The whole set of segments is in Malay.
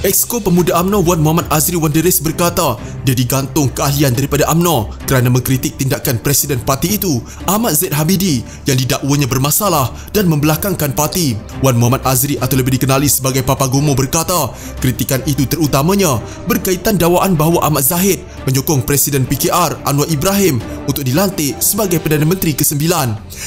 Exco Pemuda UMNO Wan Muhammad Azri Wanderis berkata dia digantung keahlian daripada UMNO kerana mengkritik tindakan Presiden parti itu Ahmad Zaid Habidi yang didakwanya bermasalah dan membelakangkan parti. Wan Muhammad Azri atau lebih dikenali sebagai Papa Gomo berkata kritikan itu terutamanya berkaitan dakwaan bahawa Ahmad Zahid menyokong Presiden PKR Anwar Ibrahim untuk dilantik sebagai Perdana Menteri ke-9.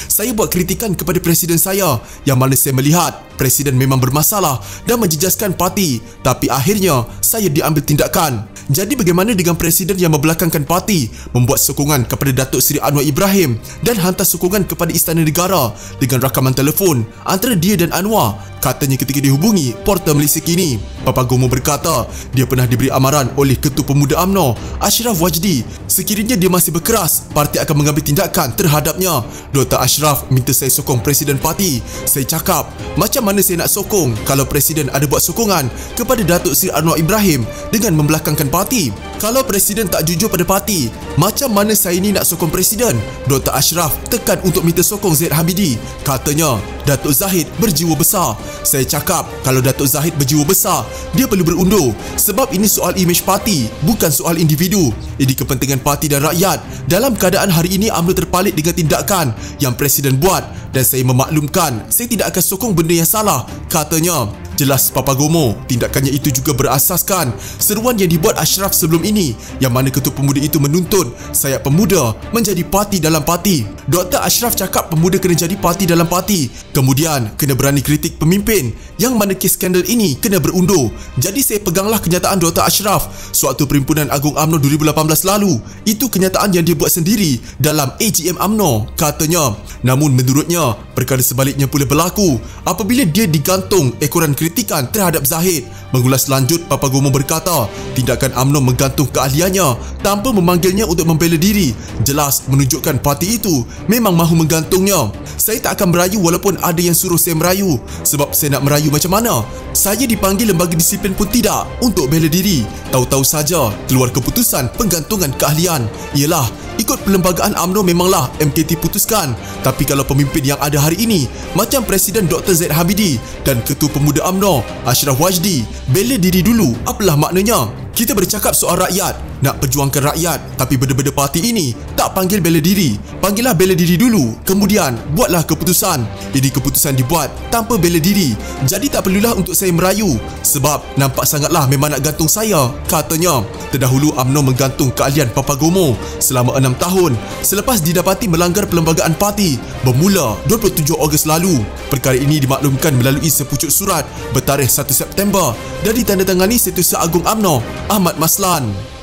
Saya buat kritikan kepada Presiden saya yang mana saya melihat Presiden memang bermasalah dan menjejaskan parti, tapi akhirnya saya diambil tindakan. Jadi bagaimana dengan Presiden yang membelakangkan parti, membuat sokongan kepada Datuk Seri Anwar Ibrahim dan hantar sokongan kepada Istana Negara dengan rakaman telefon antara dia dan Anwar, katanya ketika dihubungi Portal Malaysia Kini. Papa Gomo berkata dia pernah diberi amaran oleh Ketua Pemuda UMNO Ashraf Wajdi sekiranya dia masih berkeras, parti akan mengambil tindakan terhadapnya. Dr. Ashraf minta saya sokong Presiden parti. Saya cakap, macam mana saya nak sokong kalau Presiden ada buat sokongan kepada Datuk Seri Anwar Ibrahim dengan membelakangkan parti? Kalau Presiden tak jujur pada parti, macam mana saya ni nak sokong Presiden? Dr. Ashraf tekan untuk minta sokong Zaid Habidi. Katanya, Datuk Zahid berjiwa besar. Saya cakap, kalau Datuk Zahid berjiwa besar, dia perlu berundur sebab ini soal imej parti, bukan soal individu. Ini kepentingan parti dan rakyat. Dalam keadaan hari ini UMNO terpalit dengan tindakan yang Presiden buat dan saya memaklumkan saya tidak akan sokong benda yang salah, katanya. Jelas Papa Gomo, tindakannya itu juga berasaskan seruan yang dibuat Ashraf sebelum ini yang mana Ketua Pemuda itu menuntut sayap pemuda menjadi parti dalam parti. Dr. Ashraf cakap pemuda kena jadi parti dalam parti, kemudian kena berani kritik pemimpin yang mana kes skandal ini kena berundur. Jadi saya peganglah kenyataan Dr. Ashraf sewaktu Perhimpunan Agung UMNO 2018 lalu. Itu kenyataan yang dia buat sendiri dalam AGM UMNO, katanya. Namun menurutnya, perkara sebaliknya pula berlaku apabila dia digantung ekoran kritikan terhadap Zahid. Mengulas lanjut, Papa Gomo berkata tindakan UMNO menggantung keahliannya tanpa memanggilnya untuk membela diri jelas menunjukkan parti itu memang mahu menggantungnya. Saya tak akan merayu walaupun ada yang suruh saya merayu, sebab saya nak merayu macam mana? Saya dipanggil lembaga disiplin pun tidak untuk bela diri. Tahu-tahu saja keluar keputusan penggantungan keahlian. Ialah ikut perlembagaan UMNO memanglah MKT putuskan. Tapi kalau pemimpin yang ada hari ini macam Presiden Dr. Zaid Habidi dan Ketua Pemuda UMNO Ashraf Wajdi bela diri dulu, apalah maknanya? Kita bercakap soal rakyat, nak perjuangkan rakyat, tapi benda-benda parti ini tak panggil bela diri. Panggillah bela diri dulu, kemudian buatlah keputusan. Jadi keputusan dibuat tanpa bela diri. Jadi tak perlulah untuk saya merayu sebab nampak sangatlah memang nak gantung saya, katanya. Terdahulu UMNO menggantung keahlian Papa Gomo selama 6 tahun selepas didapati melanggar perlembagaan parti bermula 27 Ogos lalu. Perkara ini dimaklumkan melalui sepucuk surat bertarikh 1 September dan ditandatangani Setiausaha Agung UMNO Ahmad Maslan.